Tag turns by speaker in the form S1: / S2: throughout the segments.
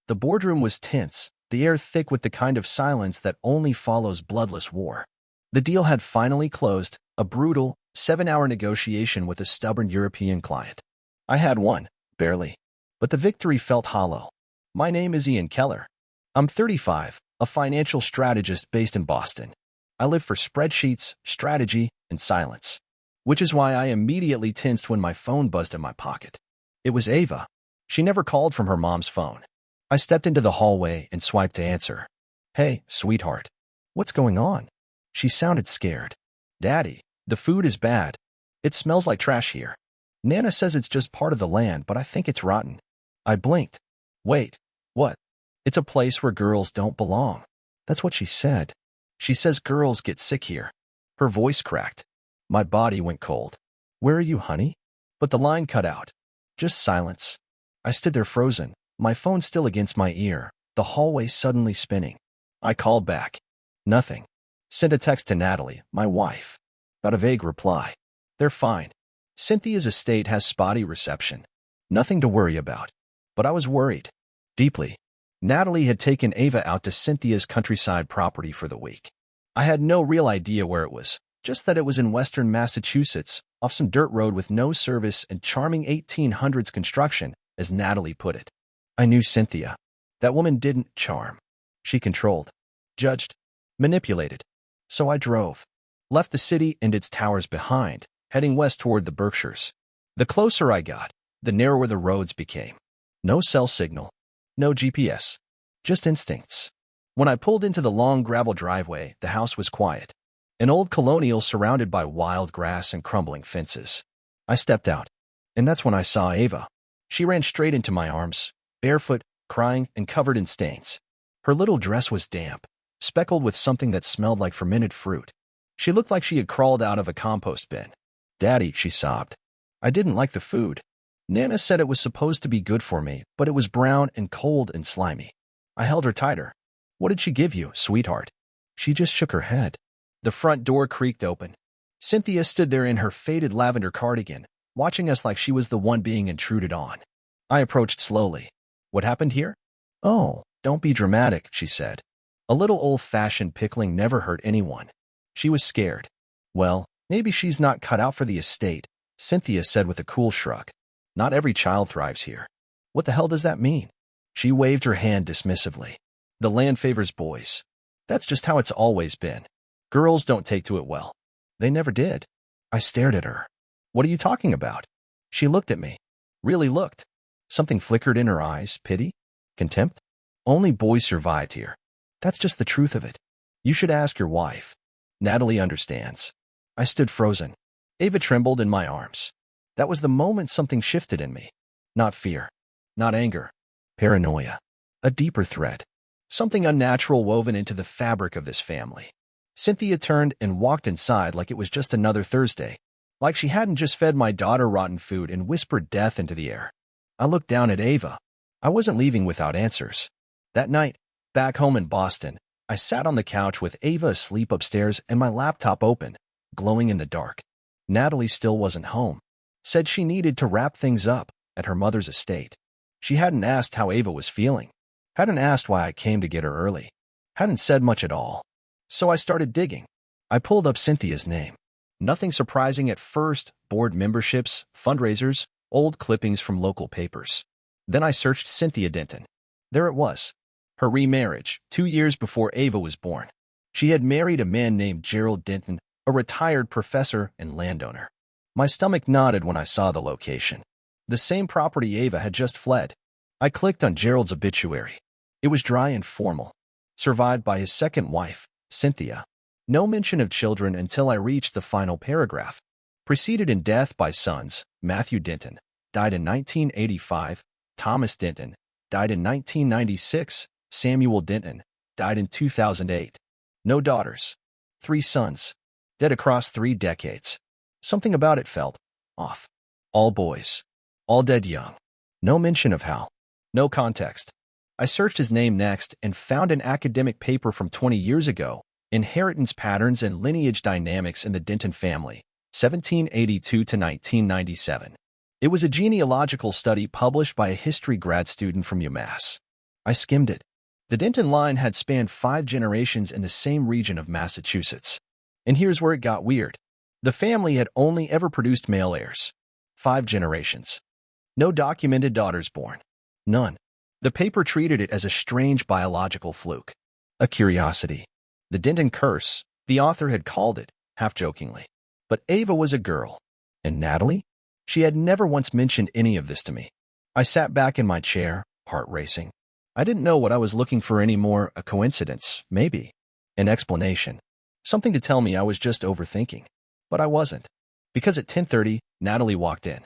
S1: The boardroom was tense, the air thick with the kind of silence that only follows bloodless war. The deal had finally closed, a brutal, 7-hour negotiation with a stubborn European client. I had won, barely. But the victory felt hollow. My name is Ian Keller. I'm 35, a financial strategist based in Boston. I live for spreadsheets, strategy, and silence. Which is why I immediately tensed when my phone buzzed in my pocket. It was Ava. She never called from her mom's phone. I stepped into the hallway and swiped to answer. Hey, sweetheart. What's going on? She sounded scared. Daddy, the food is bad. It smells like trash here. Nana says it's just part of the land, but I think it's rotten. I blinked. Wait, what? It's a place where girls don't belong. That's what she said. She says girls get sick here. Her voice cracked. My body went cold. Where are you, honey? But the line cut out. Just silence. I stood there frozen, my phone still against my ear, the hallway suddenly spinning. I called back. Nothing. Sent a text to Natalie, my wife. Got a vague reply. They're fine. Cynthia's estate has spotty reception. Nothing to worry about. But I was worried. Deeply. Natalie had taken Ava out to Cynthia's countryside property for the week. I had no real idea where it was, just that it was in western Massachusetts, off some dirt road with no service and charming 1800s construction, as Natalie put it. I knew Cynthia. That woman didn't charm. She controlled, judged, manipulated. So I drove. Left the city and its towers behind, heading west toward the Berkshires. The closer I got, the narrower the roads became. No cell signal. No GPS. Just instincts. When I pulled into the long gravel driveway, the house was quiet. An old colonial surrounded by wild grass and crumbling fences. I stepped out, and that's when I saw Ava. She ran straight into my arms, barefoot, crying, and covered in stains. Her little dress was damp, speckled with something that smelled like fermented fruit. She looked like she had crawled out of a compost bin. Daddy, she sobbed. I didn't like the food. Nana said it was supposed to be good for me, but it was brown and cold and slimy. I held her tighter. What did she give you, sweetheart? She just shook her head. The front door creaked open. Cynthia stood there in her faded lavender cardigan, watching us like she was the one being intruded on. I approached slowly. What happened here? Oh, don't be dramatic, she said. A little old-fashioned pickling never hurt anyone. She was scared. Well, maybe she's not cut out for the estate, Cynthia said with a cool shrug. Not every child thrives here. What the hell does that mean? She waved her hand dismissively. The land favors boys. That's just how it's always been. Girls don't take to it well. They never did. I stared at her. What are you talking about? She looked at me. Really looked. Something flickered in her eyes. Pity? Contempt? Only boys survived here. That's just the truth of it. You should ask your wife. Natalie understands. I stood frozen. Ava trembled in my arms. That was the moment something shifted in me. Not fear. Not anger. Paranoia. A deeper thread. Something unnatural woven into the fabric of this family. Cynthia turned and walked inside like it was just another Thursday. Like she hadn't just fed my daughter rotten food and whispered death into the air. I looked down at Ava. I wasn't leaving without answers. That night, back home in Boston, I sat on the couch with Ava asleep upstairs and my laptop open, glowing in the dark. Natalie still wasn't home. Said she needed to wrap things up at her mother's estate. She hadn't asked how Ava was feeling. Hadn't asked why I came to get her early. Hadn't said much at all. So I started digging. I pulled up Cynthia's name. Nothing surprising at first, board memberships, fundraisers, old clippings from local papers. Then I searched Cynthia Denton. There it was. Her remarriage, 2 years before Ava was born. She had married a man named Gerald Denton, a retired professor and landowner. My stomach nodded when I saw the location. The same property Ava had just fled. I clicked on Gerald's obituary. It was dry and formal. Survived by his second wife, Cynthia. No mention of children until I reached the final paragraph. Preceded in death by sons, Matthew Denton, died in 1985, Thomas Denton, died in 1996, Samuel Denton, died in 2008. No daughters. 3 sons. Dead across 3 decades. Something about it felt off. All boys. All dead young. No mention of how. No context. I searched his name next and found an academic paper from 20 years ago, Inheritance Patterns and Lineage Dynamics in the Denton Family, 1782 to 1997. It was a genealogical study published by a history grad student from UMass. I skimmed it. The Denton line had spanned 5 generations in the same region of Massachusetts. And here's where it got weird. The family had only ever produced male heirs. 5 generations. No documented daughters born. None. The paper treated it as a strange biological fluke. A curiosity. The Denton curse, the author had called it, half-jokingly. But Ava was a girl. And Natalie? She had never once mentioned any of this to me. I sat back in my chair, heart racing. I didn't know what I was looking for anymore. A coincidence, maybe. An explanation. Something to tell me I was just overthinking. But I wasn't. Because at 10:30, Natalie walked in.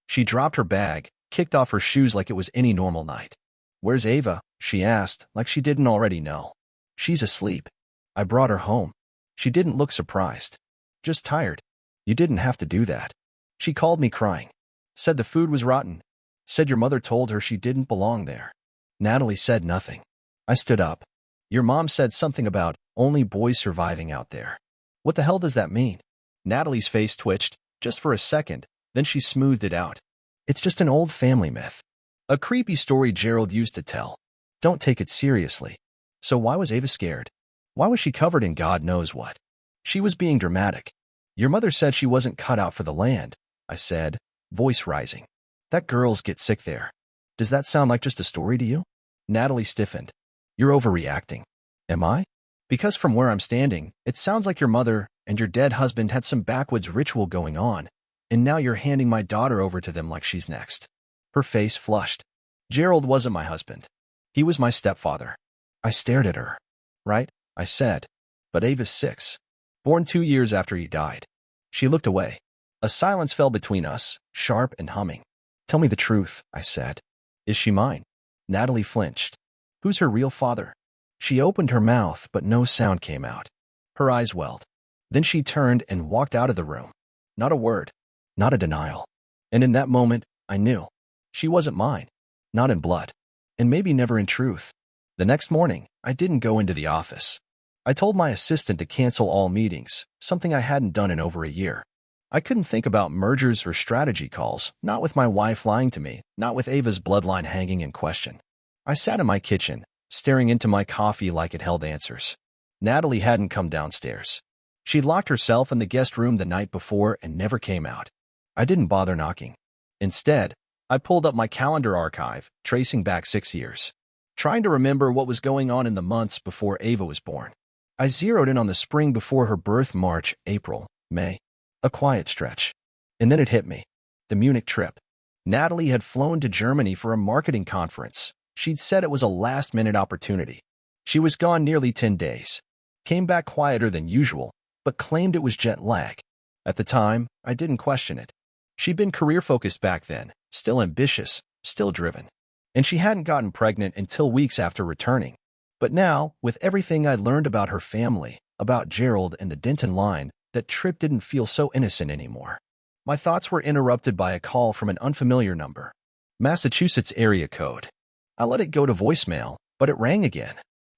S1: She dropped her bag, kicked off her shoes like it was any normal night. "Where's Ava?" she asked, like she didn't already know. "She's asleep. I brought her home." She didn't look surprised. "Just tired." "You didn't have to do that." She called me crying. Said the food was rotten. Said your mother told her she didn't belong there. Natalie said nothing. I stood up. "Your mom said something about only boys surviving out there." "What the hell does that mean?" Natalie's face twitched, just for a second, then she smoothed it out. "It's just an old family myth. A creepy story Gerald used to tell. Don't take it seriously." So why was Ava scared? Why was she covered in God knows what? She was being dramatic. "Your mother said she wasn't cut out for the land," I said, voice rising. "That girls get sick there. Does that sound like just a story to you?" Natalie stiffened. "You're overreacting." "Am I?" "Because from where I'm standing, it sounds like your mother and your dead husband had some backwoods ritual going on, and now you're handing my daughter over to them like she's next." Her face flushed. "Gerald wasn't my husband. He was my stepfather." I stared at her. "Right," I said. "But Ava's 6. Born 2 years after he died." She looked away. A silence fell between us, sharp and humming. "Tell me the truth," I said. "Is she mine?" Natalie flinched. "Who's her real father?" She opened her mouth, but no sound came out. Her eyes welled. Then she turned and walked out of the room. Not a word. Not a denial. And in that moment, I knew. She wasn't mine. Not in blood. And maybe never in truth. The next morning, I didn't go into the office. I told my assistant to cancel all meetings, something I hadn't done in over a year. I couldn't think about mergers or strategy calls, not with my wife lying to me, not with Ava's bloodline hanging in question. I sat in my kitchen, staring into my coffee like it held answers. Natalie hadn't come downstairs. She'd locked herself in the guest room the night before and never came out. I didn't bother knocking. Instead, I pulled up my calendar archive, tracing back 6 years, trying to remember what was going on in the months before Ava was born. I zeroed in on the spring before her birth, March, April, May. A quiet stretch. And then it hit me. The Munich trip. Natalie had flown to Germany for a marketing conference. She'd said it was a last-minute opportunity. She was gone nearly 10 days. Came back quieter than usual, but claimed it was jet lag. At the time, I didn't question it. She'd been career-focused back then, still ambitious, still driven. And she hadn't gotten pregnant until weeks after returning. But now, with everything I'd learned about her family, about Gerald and the Denton line, that trip didn't feel so innocent anymore. My thoughts were interrupted by a call from an unfamiliar number. Massachusetts area code. I let it go to voicemail, but it rang again.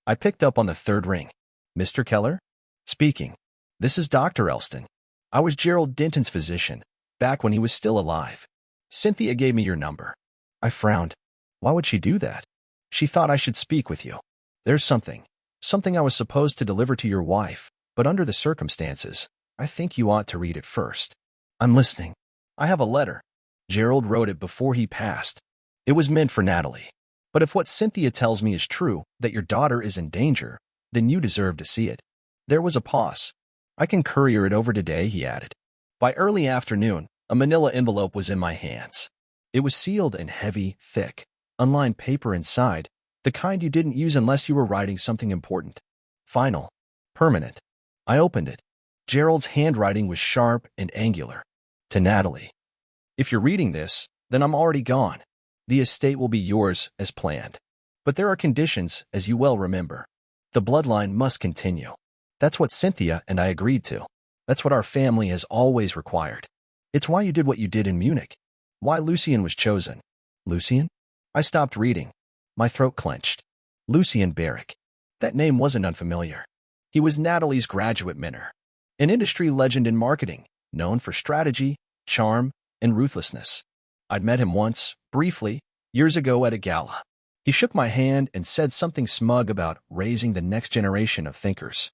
S1: I picked up on the third ring. "Mr. Keller?" "Speaking. This is Dr. Elston. I was Gerald Denton's physician, back when he was still alive. Cynthia gave me your number." I frowned. Why would she do that? "She thought I should speak with you. There's something I was supposed to deliver to your wife, but under the circumstances, I think you ought to read it first." "I'm listening." "I have a letter. Gerald wrote it before he passed. It was meant for Natalie. But if what Cynthia tells me is true, that your daughter is in danger, then you deserve to see it." There was a pause. "I can courier it over today," he added. By early afternoon, a manila envelope was in my hands. It was sealed and heavy, thick, unlined paper inside, the kind you didn't use unless you were writing something important. Final. Permanent. I opened it. Gerald's handwriting was sharp and angular. To Natalie. "If you're reading this, then I'm already gone. The estate will be yours as planned. But there are conditions, as you well remember. The bloodline must continue. That's what Cynthia and I agreed to. That's what our family has always required. It's why you did what you did in Munich. Why Lucien was chosen." "Lucien?" I stopped reading. My throat clenched. Lucien Barrick. That name wasn't unfamiliar. He was Natalie's graduate mentor. An industry legend in marketing, known for strategy, charm, and ruthlessness. I'd met him once, briefly, years ago at a gala. He shook my hand and said something smug about raising the next generation of thinkers.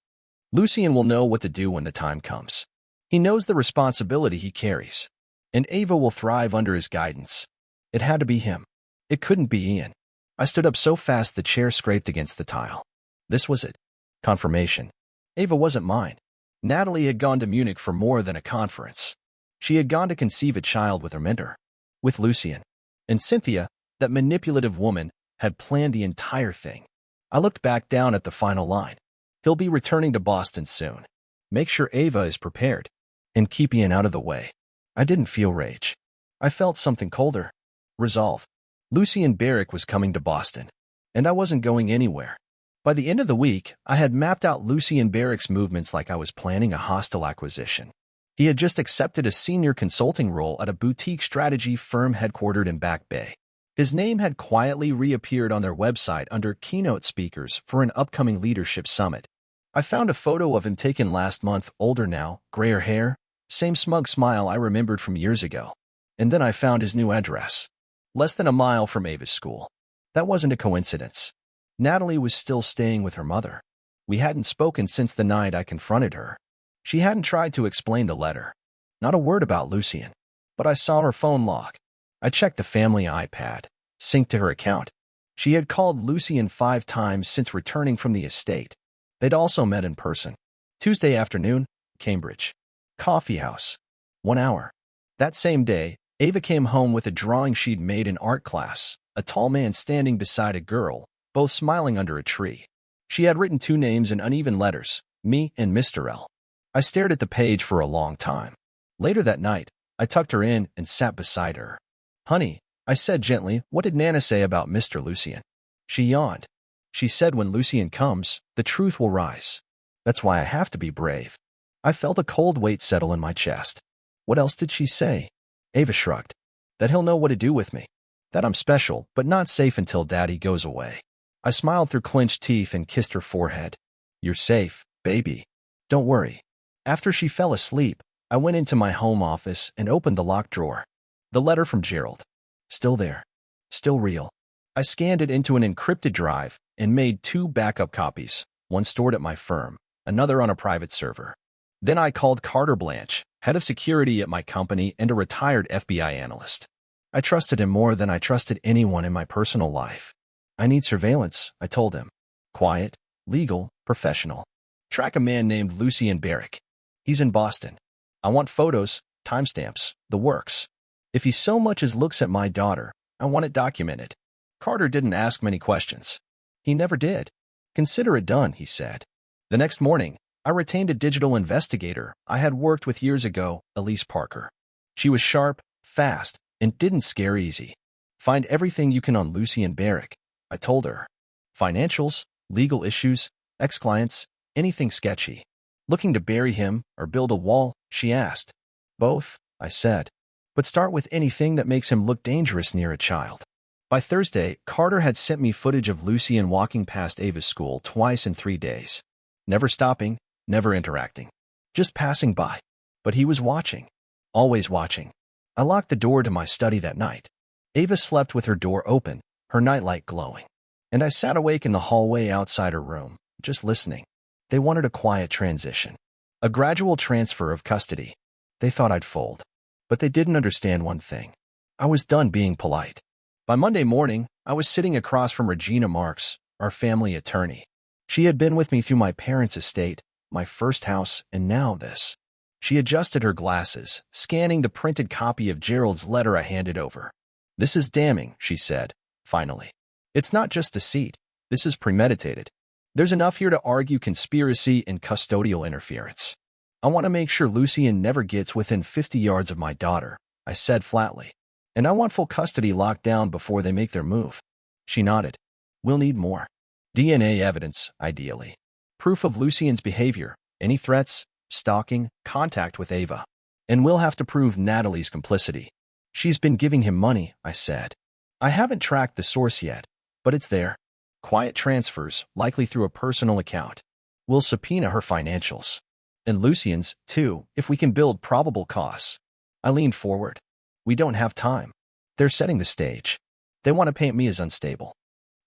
S1: Lucien will know what to do when the time comes. He knows the responsibility he carries, and Ava will thrive under his guidance. It had to be him. It couldn't be Ian. I stood up so fast the chair scraped against the tile. This was it. Confirmation. Ava wasn't mine. Natalie had gone to Munich for more than a conference. She had gone to conceive a child with her mentor, with Lucien. And Cynthia, that manipulative woman, had planned the entire thing. I looked back down at the final line. He'll be returning to Boston soon. Make sure Ava is prepared, and keep Ian out of the way. I didn't feel rage. I felt something colder. Resolve. Lucien Barrick was coming to Boston, and I wasn't going anywhere. By the end of the week, I had mapped out Lucien Barrick's movements like I was planning a hostile acquisition. He had just accepted a senior consulting role at a boutique strategy firm headquartered in Back Bay. His name had quietly reappeared on their website under keynote speakers for an upcoming leadership summit. I found a photo of him taken last month, older now, grayer hair, same smug smile I remembered from years ago. And then I found his new address. Less than a mile from Ava's school. That wasn't a coincidence. Natalie was still staying with her mother. We hadn't spoken since the night I confronted her. She hadn't tried to explain the letter. Not a word about Lucien. But I saw her phone log. I checked the family iPad, synced to her account. She had called Lucien 5 times since returning from the estate. They'd also met in person. Tuesday afternoon, Cambridge. Coffee house. 1 hour. That same day, Ava came home with a drawing she'd made in art class, a tall man standing beside a girl, both smiling under a tree. She had written 2 names in uneven letters, me and Mr. L. I stared at the page for a long time. Later that night, I tucked her in and sat beside her. Honey, I said gently, what did Nana say about Mr. Lucien? She yawned. She said when Lucien comes, the truth will rise. That's why I have to be brave. I felt a cold weight settle in my chest. What else did she say? Ava shrugged. That he'll know what to do with me. That I'm special, but not safe until Daddy goes away. I smiled through clenched teeth and kissed her forehead. You're safe, baby. Don't worry. After she fell asleep, I went into my home office and opened the locked drawer. The letter from Gerald. Still there. Still real. I scanned it into an encrypted drive and made 2 backup copies, one stored at my firm, another on a private server. Then I called Carter Blanche, head of security at my company and a retired FBI analyst. I trusted him more than I trusted anyone in my personal life. I need surveillance, I told him. Quiet, legal, professional. Track a man named Lucien Barrick. He's in Boston. I want photos, timestamps, the works. If he so much as looks at my daughter, I want it documented. Carter didn't ask many questions. He never did. Consider it done, he said. The next morning, I retained a digital investigator I had worked with years ago, Elise Parker. She was sharp, fast, and didn't scare easy. Find everything you can on Lucien Barrick, I told her. Financials, legal issues, ex-clients, anything sketchy. Looking to bury him or build a wall, she asked. Both, I said. But start with anything that makes him look dangerous near a child. By Thursday, Carter had sent me footage of Lucien walking past Ava's school twice in 3 days. Never stopping, never interacting. Just passing by. But he was watching. Always watching. I locked the door to my study that night. Ava slept with her door open, her nightlight glowing. And I sat awake in the hallway outside her room, just listening. They wanted a quiet transition. A gradual transfer of custody. They thought I'd fold. But they didn't understand one thing. I was done being polite. By Monday morning, I was sitting across from Regina Marks, our family attorney. She had been with me through my parents' estate, my first house, and now this. She adjusted her glasses, scanning the printed copy of Gerald's letter I handed over. This is damning, she said, finally. It's not just deceit. This is premeditated. There's enough here to argue conspiracy and custodial interference. I want to make sure Lucien never gets within 50 yards of my daughter, I said flatly. And I want full custody locked down before they make their move. She nodded. We'll need more. DNA evidence, ideally. Proof of Lucien's behavior, any threats, stalking, contact with Ava. And we'll have to prove Natalie's complicity. She's been giving him money, I said. I haven't tracked the source yet, but it's there. Quiet transfers, likely through a personal account. We'll subpoena her financials. And Lucien's, too, if we can build probable costs. I leaned forward. We don't have time. They're setting the stage. They want to paint me as unstable.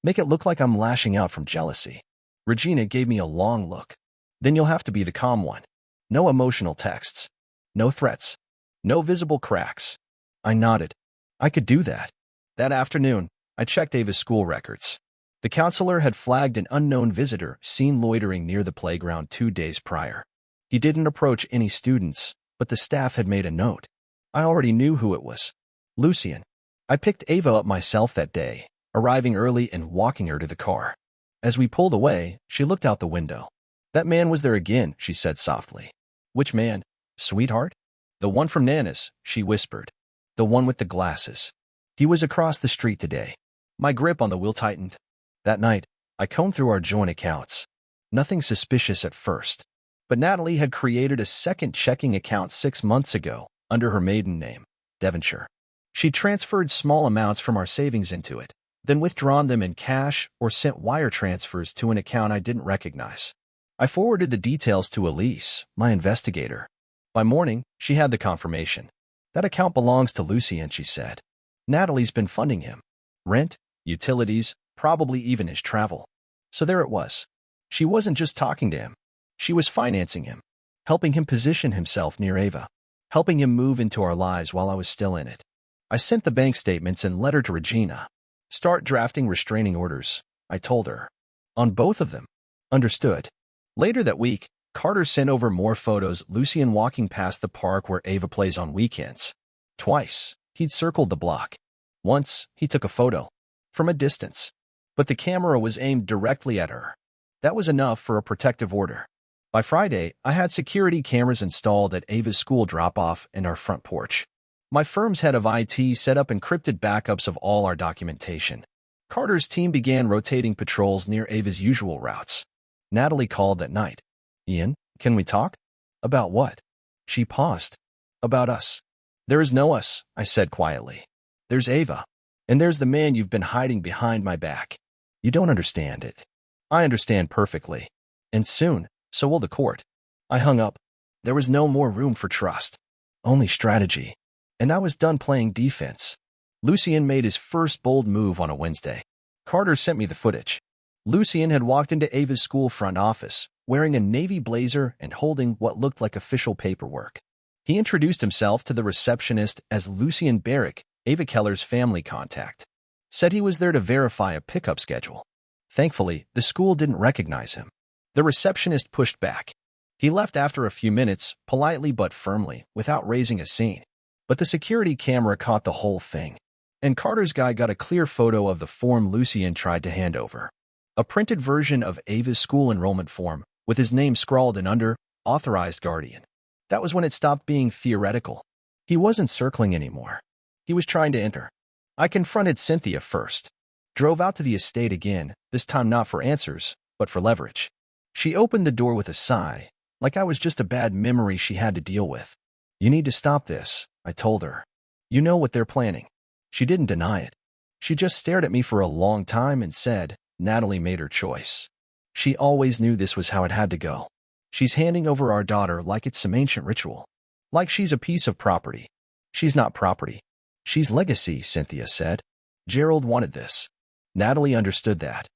S1: Make it look like I'm lashing out from jealousy. Regina gave me a long look. Then you'll have to be the calm one. No emotional texts. No threats. No visible cracks. I nodded. I could do that. That afternoon, I checked Ava's school records. The counselor had flagged an unknown visitor seen loitering near the playground 2 days prior. He didn't approach any students, but the staff had made a note. I already knew who it was. Lucian. I picked Ava up myself that day, arriving early and walking her to the car. As we pulled away, she looked out the window. That man was there again, she said softly. Which man? Sweetheart? The one from Nana's, she whispered. The one with the glasses. He was across the street today. My grip on the wheel tightened. That night, I combed through our joint accounts. Nothing suspicious at first. But Natalie had created a second checking account 6 months ago, under her maiden name, Devonshire. She transferred small amounts from our savings into it, then withdrawn them in cash or sent wire transfers to an account I didn't recognize. I forwarded the details to Elise, my investigator. By morning, she had the confirmation. That account belongs to Lucian, she said. Natalie's been funding him. Rent, utilities, probably even his travel. So there it was. She wasn't just talking to him. She was financing him, helping him position himself near Ava, helping him move into our lives while I was still in it. I sent the bank statements and letter to Regina. Start drafting restraining orders, I told her. On both of them. Understood. Later that week, Carter sent over more photos Lucian walking past the park where Ava plays on weekends. Twice, he'd circled the block. Once, he took a photo. From a distance. But the camera was aimed directly at her. That was enough for a protective order. By Friday, I had security cameras installed at Ava's school drop-off and our front porch. My firm's head of IT set up encrypted backups of all our documentation. Carter's team began rotating patrols near Ava's usual routes. Natalie called that night. Ian, can we talk? About what? She paused. About us. There is no us, I said quietly. There's Ava. And there's the man you've been hiding behind my back. You don't understand it. I understand perfectly. And soon, so will the court. I hung up. There was no more room for trust. Only strategy. And I was done playing defense. Lucian made his first bold move on a Wednesday. Carter sent me the footage. Lucian had walked into Ava's school front office, wearing a navy blazer and holding what looked like official paperwork. He introduced himself to the receptionist as Lucian Barrick, Ava Keller's family contact. Said he was there to verify a pickup schedule. Thankfully, the school didn't recognize him. The receptionist pushed back. He left after a few minutes, politely but firmly, without raising a scene. But the security camera caught the whole thing. And Carter's guy got a clear photo of the form Lucian tried to hand over. A printed version of Ava's school enrollment form, with his name scrawled in under, Authorized Guardian. That was when it stopped being theoretical. He wasn't circling anymore. He was trying to enter. I confronted Cynthia first. Drove out to the estate again, this time not for answers, but for leverage. She opened the door with a sigh, like I was just a bad memory she had to deal with. You need to stop this, I told her. You know what they're planning. She didn't deny it. She just stared at me for a long time and said, Natalie made her choice. She always knew this was how it had to go. She's handing over our daughter like it's some ancient ritual. Like she's a piece of property. She's not property. She's legacy, Cynthia said. Gerald wanted this. Natalie understood that.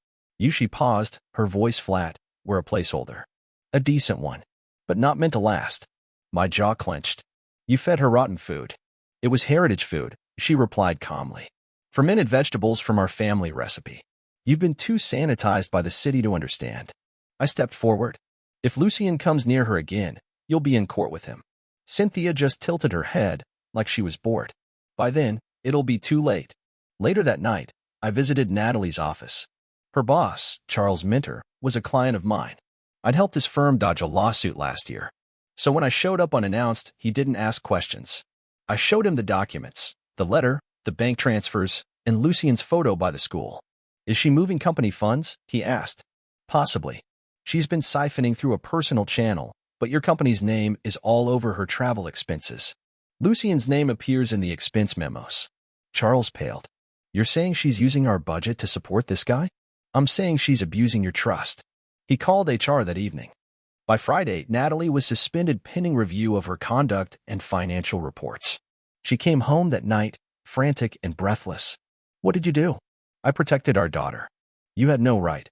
S1: She paused, her voice flat, we're a placeholder. A decent one, but not meant to last. My jaw clenched. You fed her rotten food. It was heritage food, she replied calmly. Fermented vegetables from our family recipe. You've been too sanitized by the city to understand. I stepped forward. If Lucian comes near her again, you'll be in court with him. Cynthia just tilted her head, like she was bored. By then, it'll be too late. Later that night, I visited Natalie's office. Her boss, Charles Minter, was a client of mine. I'd helped his firm dodge a lawsuit last year. So when I showed up unannounced, he didn't ask questions. I showed him the documents, the letter, the bank transfers, and Lucian's photo by the school. Is she moving company funds? He asked. Possibly. She's been siphoning through a personal channel, but your company's name is all over her travel expenses. Lucian's name appears in the expense memos. Charles paled. You're saying she's using our budget to support this guy? I'm saying she's abusing your trust. He called HR that evening. By Friday, Natalie was suspended pending review of her conduct and financial reports. She came home that night, frantic and breathless. What did you do? I protected our daughter. You had no right.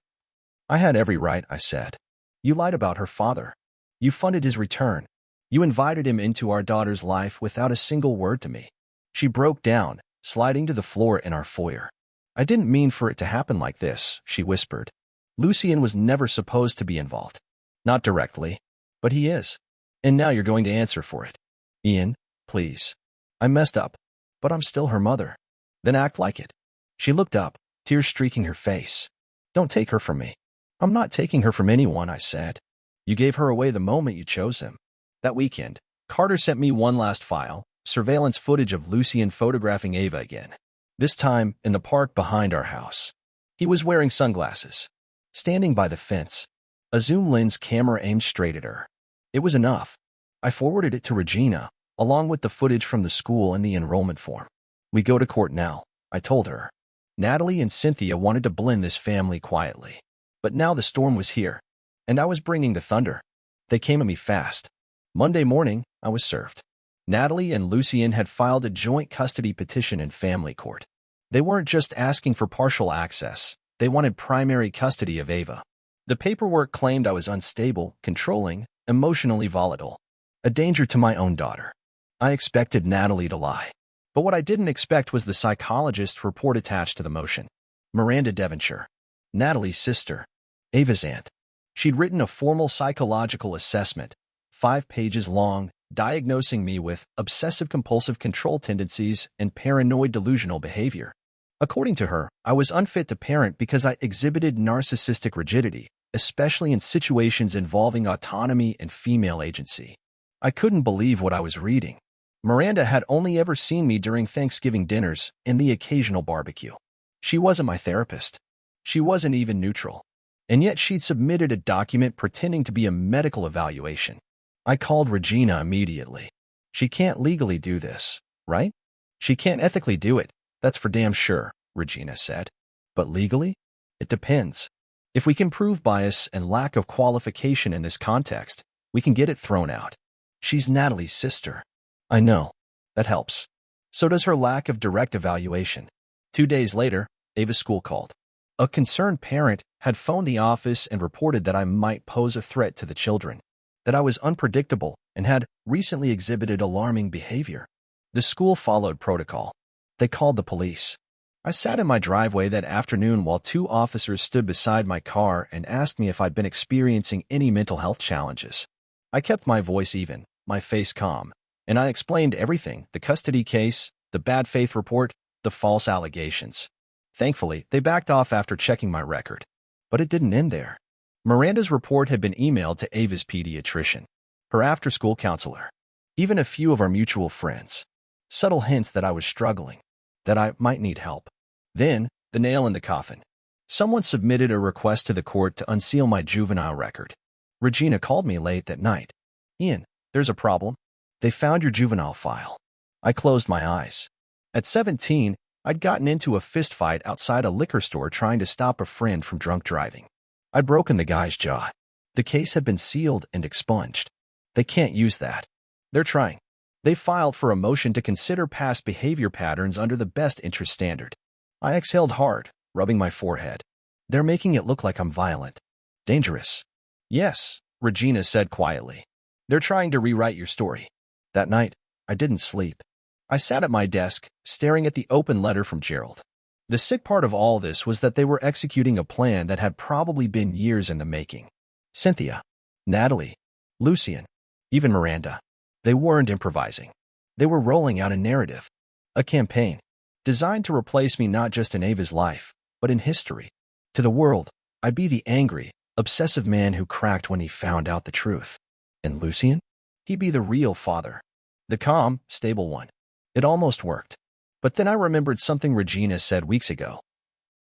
S1: I had every right, I said. You lied about her father. You funded his return. You invited him into our daughter's life without a single word to me. She broke down, sliding to the floor in our foyer. I didn't mean for it to happen like this, she whispered. Lucien was never supposed to be involved. Not directly, but he is. And now you're going to answer for it. Ian, please. I messed up, but I'm still her mother. Then act like it. She looked up, tears streaking her face. Don't take her from me. I'm not taking her from anyone, I said. You gave her away the moment you chose him. That weekend, Carter sent me one last file, surveillance footage of Lucien photographing Ava again. This time, in the park behind our house. He was wearing sunglasses. Standing by the fence. A zoom lens camera aimed straight at her. It was enough. I forwarded it to Regina, along with the footage from the school and the enrollment form. We go to court now, I told her. Natalie and Cynthia wanted to blend this family quietly. But now the storm was here, and I was bringing the thunder. They came at me fast. Monday morning, I was served. Natalie and Lucien had filed a joint custody petition in family court. They weren't just asking for partial access. They wanted primary custody of Ava. The paperwork claimed I was unstable, controlling, emotionally volatile, a danger to my own daughter. I expected Natalie to lie. But what I didn't expect was the psychologist's report attached to the motion. Miranda Devonshire, Natalie's sister, Ava's aunt. She'd written a formal psychological assessment, 5 pages long, diagnosing me with obsessive-compulsive control tendencies and paranoid delusional behavior. According to her, I was unfit to parent because I exhibited narcissistic rigidity, especially in situations involving autonomy and female agency. I couldn't believe what I was reading. Miranda had only ever seen me during Thanksgiving dinners and the occasional barbecue. She wasn't my therapist. She wasn't even neutral. And yet she'd submitted a document pretending to be a medical evaluation. I called Regina immediately. She can't legally do this, right? She can't ethically do it, that's for damn sure, Regina said. But legally? It depends. If we can prove bias and lack of qualification in this context, we can get it thrown out. She's Natalie's sister. I know. That helps. So does her lack of direct evaluation. 2 days later, Ava's school called. A concerned parent had phoned the office and reported that I might pose a threat to the children, that I was unpredictable and had recently exhibited alarming behavior. The school followed protocol. They called the police. I sat in my driveway that afternoon while 2 officers stood beside my car and asked me if I'd been experiencing any mental health challenges. I kept my voice even, my face calm, and I explained everything: the custody case, the bad faith report, the false allegations. Thankfully, they backed off after checking my record. But it didn't end there. Miranda's report had been emailed to Ava's pediatrician, her after-school counselor, even a few of our mutual friends. Subtle hints that I was struggling, that I might need help. Then, the nail in the coffin. Someone submitted a request to the court to unseal my juvenile record. Regina called me late that night. Ian, there's a problem. They found your juvenile file. I closed my eyes. At 17, I'd gotten into a fistfight outside a liquor store trying to stop a friend from drunk driving. I'd broken the guy's jaw. The case had been sealed and expunged. They can't use that. They're trying. They filed for a motion to consider past behavior patterns under the best interest standard. I exhaled hard, rubbing my forehead. They're making it look like I'm violent. Dangerous. Yes, Regina said quietly. They're trying to rewrite your story. That night, I didn't sleep. I sat at my desk, staring at the open letter from Gerald. The sick part of all this was that they were executing a plan that had probably been years in the making. Cynthia, Natalie, Lucien, even Miranda. They weren't improvising. They were rolling out a narrative, a campaign, designed to replace me not just in Ava's life, but in history. To the world, I'd be the angry, obsessive man who cracked when he found out the truth. And Lucien? He'd be the real father. The calm, stable one. It almost worked. But then I remembered something Regina said weeks ago.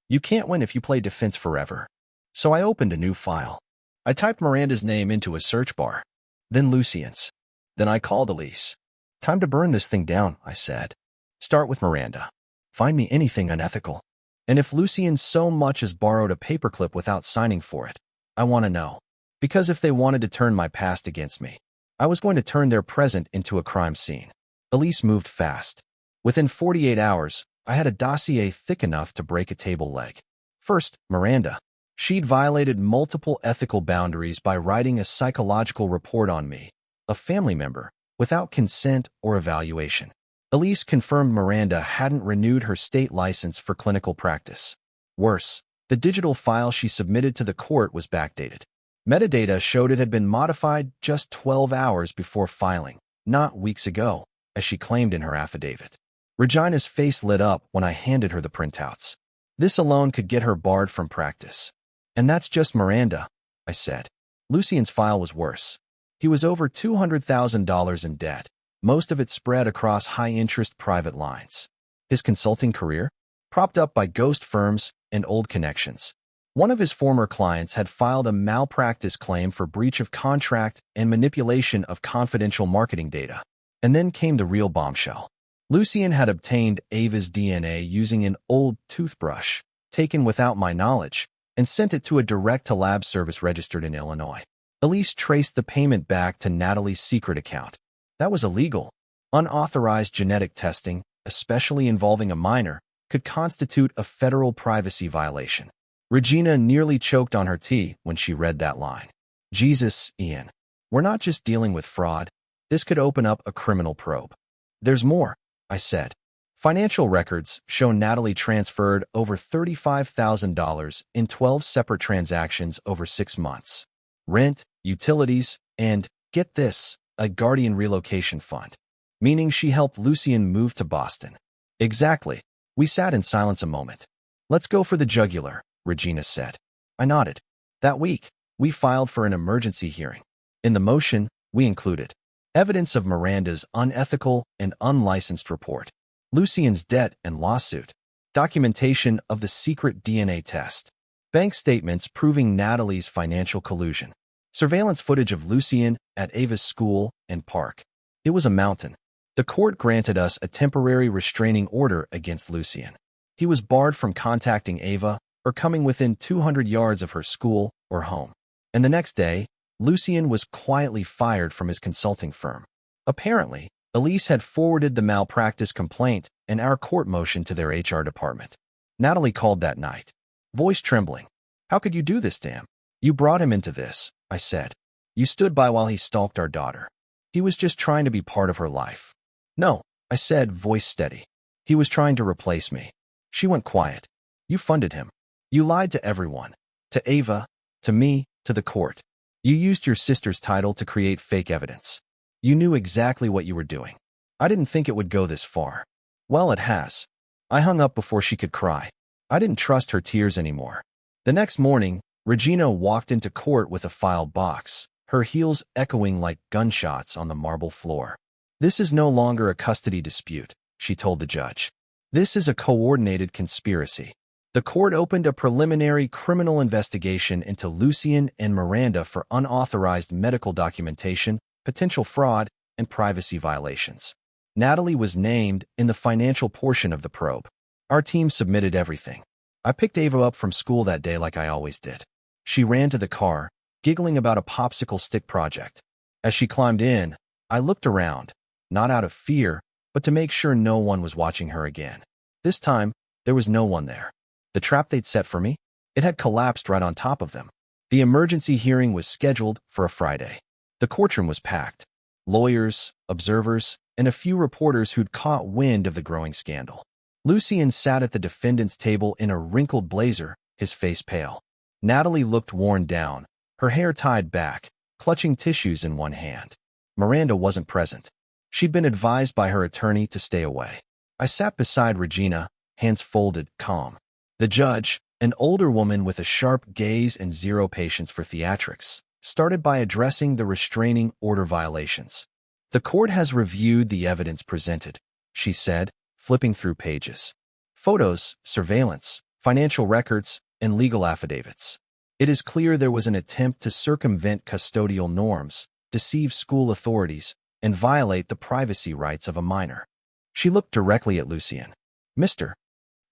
S1: You can't win if you play defense forever. So I opened a new file. I typed Miranda's name into a search bar. Then Lucien's. Then I called Elise. Time to burn this thing down, I said. Start with Miranda. Find me anything unethical. And if Lucien so much as borrowed a paperclip without signing for it, I want to know. Because if they wanted to turn my past against me, I was going to turn their present into a crime scene. Elise moved fast. Within 48 hours, I had a dossier thick enough to break a table leg. First, Miranda. She'd violated multiple ethical boundaries by writing a psychological report on me, a family member, without consent or evaluation. Elise confirmed Miranda hadn't renewed her state license for clinical practice. Worse, the digital file she submitted to the court was backdated. Metadata showed it had been modified just 12 hours before filing, not weeks ago, as she claimed in her affidavit. Regina's face lit up when I handed her the printouts. This alone could get her barred from practice. And that's just Miranda, I said. Lucien's file was worse. He was over $200,000 in debt, most of it spread across high-interest private lines. His consulting career? Propped up by ghost firms and old connections. One of his former clients had filed a malpractice claim for breach of contract and manipulation of confidential marketing data. And then came the real bombshell. Lucien had obtained Ava's DNA using an old toothbrush, taken without my knowledge, and sent it to a direct-to-lab service registered in Illinois. Elise traced the payment back to Natalie's secret account. That was illegal. Unauthorized genetic testing, especially involving a minor, could constitute a federal privacy violation. Regina nearly choked on her tea when she read that line. Jesus, Ian. We're not just dealing with fraud. This could open up a criminal probe. There's more, I said. Financial records show Natalie transferred over $35,000 in 12 separate transactions over 6 months. Rent, utilities, and, get this, a guardian relocation fund. Meaning she helped Lucien move to Boston. Exactly. We sat in silence a moment. Let's go for the jugular, Regina said. I nodded. That week, we filed for an emergency hearing. In the motion, we included evidence of Miranda's unethical and unlicensed report, Lucien's debt and lawsuit, documentation of the secret DNA test, bank statements proving Natalie's financial collusion, surveillance footage of Lucien at Ava's school and park. It was a mountain. The court granted us a temporary restraining order against Lucien. He was barred from contacting Ava or coming within 200 yards of her school or home. And the next day, Lucien was quietly fired from his consulting firm. Apparently, Elise had forwarded the malpractice complaint and our court motion to their HR department. Natalie called that night, voice trembling. How could you do this, damn? You brought him into this, I said. You stood by while he stalked our daughter. He was just trying to be part of her life. No, I said, voice steady. He was trying to replace me. She went quiet. You funded him. You lied to everyone. To Ava, to me, to the court. You used your sister's title to create fake evidence. You knew exactly what you were doing. I didn't think it would go this far. Well, it has. I hung up before she could cry. I didn't trust her tears anymore. The next morning, Regina walked into court with a file box, her heels echoing like gunshots on the marble floor. This is no longer a custody dispute, she told the judge. This is a coordinated conspiracy. The court opened a preliminary criminal investigation into Lucien and Miranda for unauthorized medical documentation, potential fraud, and privacy violations. Natalie was named in the financial portion of the probe. Our team submitted everything. I picked Ava up from school that day like I always did. She ran to the car, giggling about a popsicle stick project. As she climbed in, I looked around, not out of fear, but to make sure no one was watching her again. This time, there was no one there. The trap they'd set for me? It had collapsed right on top of them. The emergency hearing was scheduled for a Friday. The courtroom was packed. Lawyers, observers, and a few reporters who'd caught wind of the growing scandal. Lucien sat at the defendant's table in a wrinkled blazer, his face pale. Natalie looked worn down, her hair tied back, clutching tissues in one hand. Miranda wasn't present. She'd been advised by her attorney to stay away. I sat beside Regina, hands folded, calm. The judge, an older woman with a sharp gaze and zero patience for theatrics, started by addressing the restraining order violations. The court has reviewed the evidence presented, she said, flipping through pages. Photos, surveillance, financial records, and legal affidavits. It is clear there was an attempt to circumvent custodial norms, deceive school authorities, and violate the privacy rights of a minor. She looked directly at Lucien. Mr.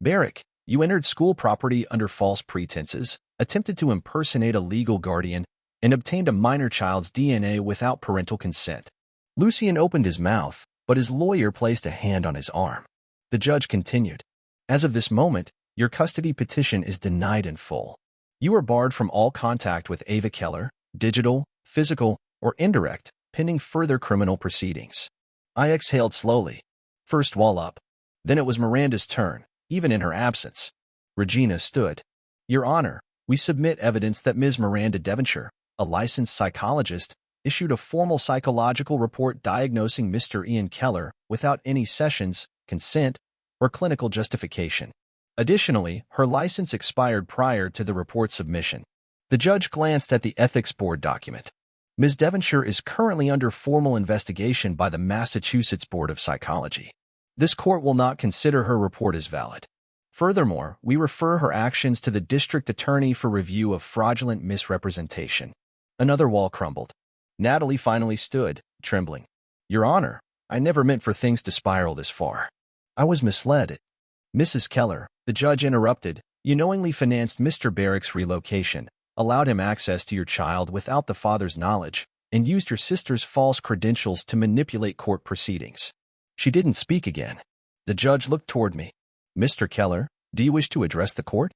S1: Barrick, you entered school property under false pretenses, attempted to impersonate a legal guardian, and obtained a minor child's DNA without parental consent. Lucien opened his mouth, but his lawyer placed a hand on his arm. The judge continued. As of this moment, Your custody petition is denied in full. You are barred from all contact with Ava Keller, digital, physical, or indirect, pending further criminal proceedings. I exhaled slowly. First wall up. Then it was Miranda's turn, even in her absence. Regina stood. Your Honor, we submit evidence that Ms. Miranda Devonshire, a licensed psychologist, issued a formal psychological report diagnosing Mr. Ian Keller without any sessions, consent, or clinical justification. Additionally, her license expired prior to the report submission. The judge glanced at the Ethics Board document. Ms. Devonshire is currently under formal investigation by the Massachusetts Board of Psychology. This court will not consider her report as valid. Furthermore, we refer her actions to the district attorney for review of fraudulent misrepresentation. Another wall crumbled. Natalie finally stood, trembling. Your Honor, I never meant for things to spiral this far. I was misled. Mrs. Keller, the judge interrupted, you knowingly financed Mr. Barrick's relocation, allowed him access to your child without the father's knowledge, and used your sister's false credentials to manipulate court proceedings. She didn't speak again. The judge looked toward me. Mr. Keller, do you wish to address the court?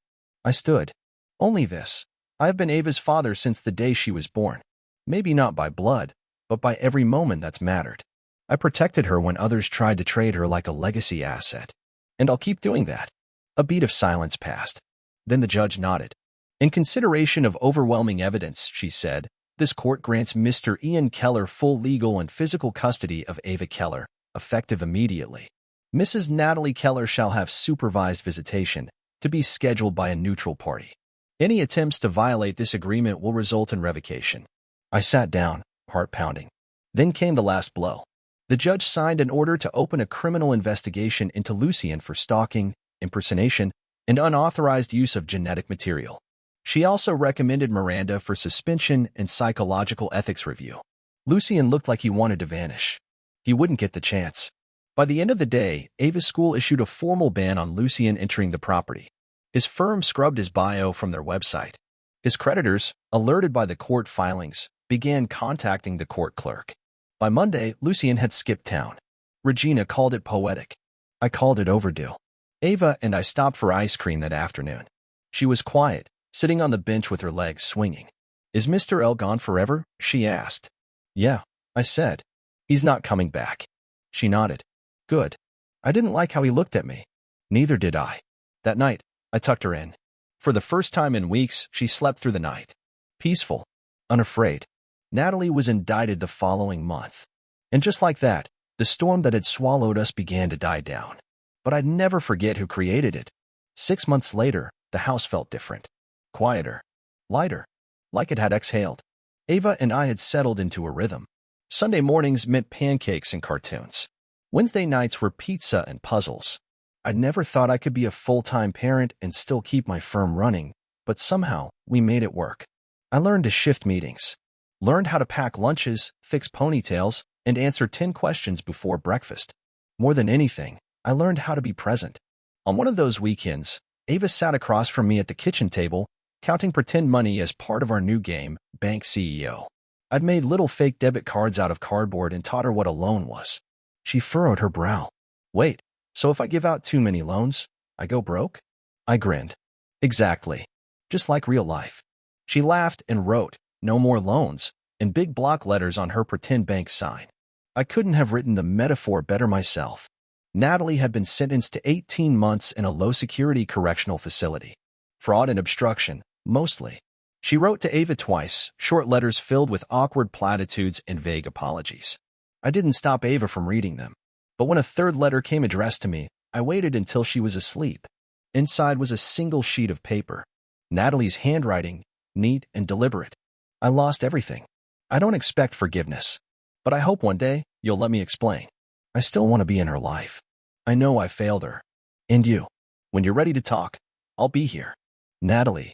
S1: I stood. Only this. I have been Ava's father since the day she was born. Maybe not by blood, but by every moment that's mattered. I protected her when others tried to trade her like a legacy asset. And I'll keep doing that. A beat of silence passed. Then the judge nodded. In consideration of overwhelming evidence, she said, this court grants Mr. Ian Keller full legal and physical custody of Ava Keller, effective immediately. Mrs. Natalie Keller shall have supervised visitation, to be scheduled by a neutral party. Any attempts to violate this agreement will result in revocation. I sat down, heart pounding. Then came the last blow. The judge signed an order to open a criminal investigation into Lucien for stalking, impersonation, and unauthorized use of genetic material. She also recommended Miranda for suspension and psychological ethics review. Lucien looked like he wanted to vanish. He wouldn't get the chance. By the end of the day, Ava's school issued a formal ban on Lucien entering the property. His firm scrubbed his bio from their website. His creditors, alerted by the court filings, began contacting the court clerk. By Monday, Lucien had skipped town. Regina called it poetic. I called it overdue. Ava and I stopped for ice cream that afternoon. She was quiet, sitting on the bench with her legs swinging. Is Mr. L gone forever? She asked. Yeah, I said. He's not coming back. She nodded. Good. I didn't like how he looked at me. Neither did I. That night, I tucked her in. For the first time in weeks, she slept through the night. Peaceful. Unafraid. Natalie was indicted the following month. And just like that, the storm that had swallowed us began to die down. But I'd never forget who created it. 6 months later, the house felt different. Quieter. Lighter. Like it had exhaled. Ava and I had settled into a rhythm. Sunday mornings meant pancakes and cartoons. Wednesday nights were pizza and puzzles. I'd never thought I could be a full-time parent and still keep my firm running, but somehow we made it work. I learned to shift meetings, learned how to pack lunches, fix ponytails, and answer 10 questions before breakfast. More than anything, I learned how to be present. On one of those weekends, Ava sat across from me at the kitchen table, counting pretend money as part of our new game, Bank CEO. I'd made little fake debit cards out of cardboard and taught her what a loan was. She furrowed her brow. Wait, so if I give out too many loans, I go broke? I grinned. Exactly. Just like real life. She laughed and wrote, no more loans, in big block letters on her pretend bank sign. I couldn't have written the metaphor better myself. Natalie had been sentenced to 18 months in a low-security correctional facility. Fraud and obstruction, mostly. She wrote to Ava twice, short letters filled with awkward platitudes and vague apologies. I didn't stop Ava from reading them. But when a third letter came addressed to me, I waited until she was asleep. Inside was a single sheet of paper. Natalie's handwriting, neat and deliberate. I lost everything. I don't expect forgiveness. But I hope one day you'll let me explain. I still want to be in her life. I know I failed her. And you. When you're ready to talk, I'll be here. Natalie.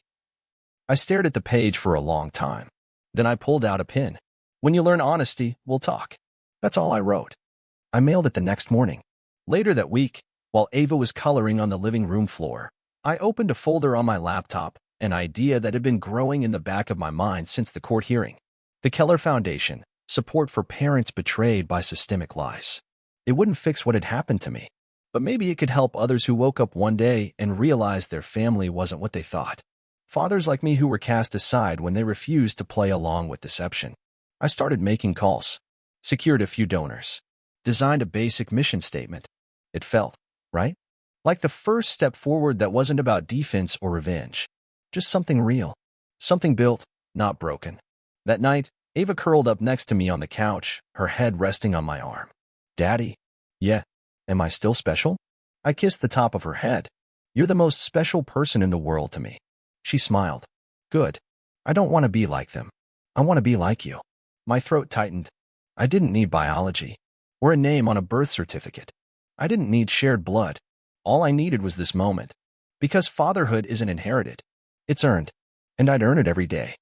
S1: I stared at the page for a long time. Then I pulled out a pen. When you learn honesty, we'll talk. That's all I wrote. I mailed it the next morning. Later that week, while Ava was coloring on the living room floor, I opened a folder on my laptop, an idea that had been growing in the back of my mind since the court hearing. The Keller Foundation, support for parents betrayed by systemic lies. It wouldn't fix what had happened to me. but maybe it could help others who woke up one day and realized their family wasn't what they thought. Fathers like me who were cast aside when they refused to play along with deception. I started making calls, secured a few donors, designed a basic mission statement. It felt, right? Like the first step forward that wasn't about defense or revenge. Just something real. Something built, not broken. That night, Ava curled up next to me on the couch, her head resting on my arm. Daddy? Yeah. Am I still special? I kissed the top of her head. You're the most special person in the world to me. She smiled. Good. I don't want to be like them. I want to be like you. My throat tightened. I didn't need biology or a name on a birth certificate. I didn't need shared blood. All I needed was this moment. Because fatherhood isn't inherited. It's earned. And I'd earn it every day.